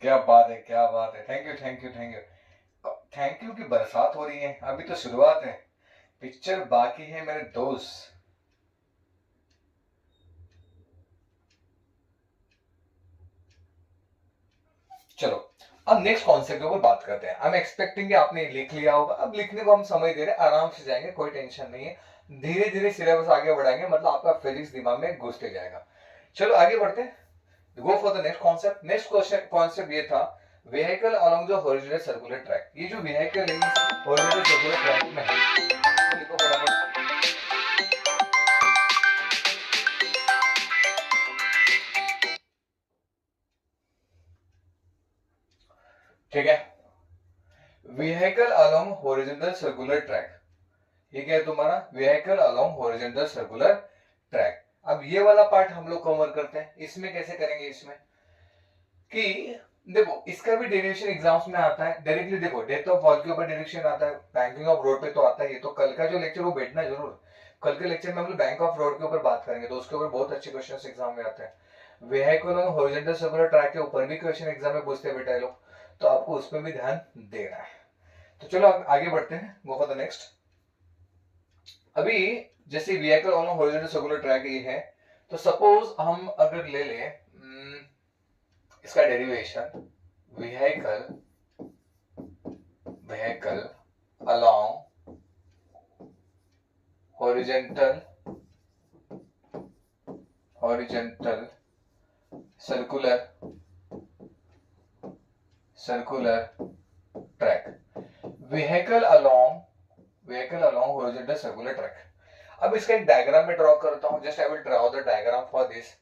क्या बात है, क्या बात है। Thank you, thank you, thank you. Thank you की बरसात हो रही है, अभी तो शुरुआत है। पिक्चर बाकी है मेरे दोस्त। चलो, अब नेक्स्ट कॉन्सेप्ट के ऊपर बात करते हैं। आई एम एक्सपेक्टिंग कि आपने लिख लिया होगा। अब लिखने को हम समय दे रहे हैं, आराम से जाएंगे, कोई टेंशन नहीं है। धीरे धीरे सिलेबस आगे बढ़ाएंगे, मतलब आपका फिजिक्स दिमाग में घुसते जाएगा। चलो आगे बढ़ते हैं। Go for the next concept. Next question concept ये था, vehicle along the horizontal circular track. ये जो व्हीकल है हॉरिजॉन्टल सर्कुलर ट्रैक में है, इसको लिखो फटाफट। ठीक है, vehicle along horizontal circular track, ये क्या है तुम्हारा, vehicle along horizontal circular track. अब ये वाला पार्ट हम लोग कवर करते हैं। इसमें कैसे करेंगे, इसमें कि देखो इसका भी डेरिवेशन एग्जाम्स में आता है डायरेक्टली। देखो डेथ ऑफ वॉल के ऊपर डायरेक्शन आता है, बैंकिंग ऑफ रोड पे तो आता है। ये तो कल का जो लेक्चर वो बैठना जरूर। कल के लेक्चर में हम लोग बैंक ऑफ रोड के ऊपर बात करेंगे, तो उसके ऊपर बहुत अच्छे क्वेश्चन एग्जाम में आते हैं। व्हीकल और हॉरिजॉन्टल सर्कुलर ट्रैक के ऊपर भी क्वेश्चन एग्जाम में पूछते हैं बेटा ये लोग, तो आपको उस पर भी ध्यान देना है। तो चलो आगे बढ़ते हैं, गो फॉर द नेक्स्ट। अभी जैसे व्हीकल और हॉरिजॉन्टल सर्कुलर ट्रैक ये है, तो सपोज हम अगर ले लें इसका derivation, vehicle vehicle along horizontal horizontal circular circular track, vehicle along horizontal circular track. अब इसका एक डायग्राम में ड्रॉ करता हूं। Just I will draw the diagram for this.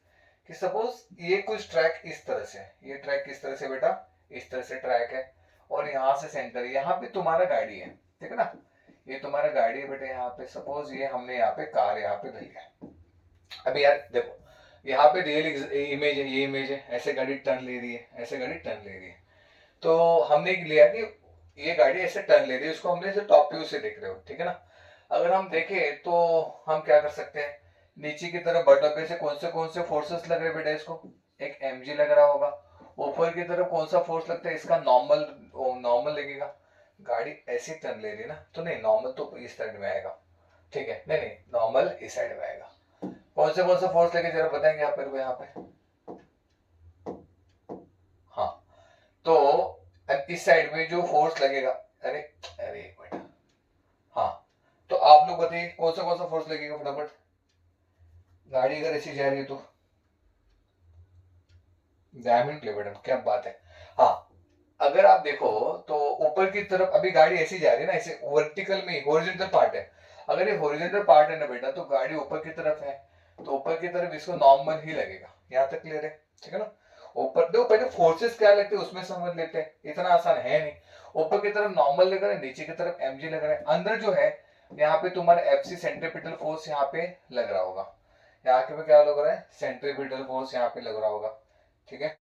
कि सपोज ये कुछ ट्रैक इस तरह से, ये ट्रैक किस तरह से बेटा, इस तरह से ट्रैक है, और यहाँ से सेंटर, यहाँ पे तुम्हारा गाड़ी है, ठीक है ना, ये तुम्हारा गाड़ी है बेटा। यहाँ पे सपोज ये हमने यहाँ पे कार यहाँ पे धरी है। अभी यार देखो, यहाँ पे रियल इमेज है, ये इमेज है, ऐसे गाड़ी टर्न ले रही है, ऐसे गाड़ी टर्न ले रही है। तो हमने लिया कि ये गाड़ी ऐसे टर्न ले रही है, उसको हमने ऐसे टॉप व्यू से देख रहे हो, ठीक है ना। अगर हम देखें तो हम क्या कर सकते हैं, नीचे की तरफ बटन पे से कौन से फोर्सेस लग रहे हैं बेटा, इसको एक mg लग रहा होगा। ऊपर की तरफ कौन सा फोर्स लगता है, इसका नॉर्मल, नॉर्मल लगेगा। गाड़ी ऐसी टर्न ले रही है ना, तो नहीं नॉर्मल तो इस साइड में आएगा, ठीक है, नहीं नहीं नॉर्मल इस साइड में आएगा। कौन सा फोर्स लगे जरा बताएंगे आप मेरे को यहाँ पे। हाँ, तो अब इस साइड में जो फोर्स लगेगा, अरे अरे एक मिनट, हाँ, तो आप लोग बताइए कौन सा फोर्स लगेगा फटाफट। गाड़ी अगर ऐसी जा रही है तो डायमंड ले मैडम, क्या बात है। हाँ, अगर आप देखो तो ऊपर की तरफ अभी गाड़ी ऐसी जा रही है ना, ऐसे वर्टिकल में हॉरिजॉन्टल पार्ट है। अगर ये हॉरिजॉन्टल पार्ट है ना बेटा, तो गाड़ी ऊपर की तरफ है, तो ऊपर की तरफ इसको नॉर्मल ही लगेगा। यहाँ तक क्लियर है, ठीक है ना। ऊपर देखो, पहले फोर्सेस क्या लगते हैं उसमें समझ लेते हैं, इतना आसान है नहीं। ऊपर की तरफ नॉर्मल लग रहा है, नीचे की तरफ mg लग रहा है। अंदर जो है यहाँ पे तुम्हारा एफसी सेंट्रीपिटल फोर्स यहाँ पे लग रहा होगा। यहाँ पे क्या लग रहा है, सेंट्रीपिटल फोर्स यहाँ पे लग रहा होगा, ठीक है।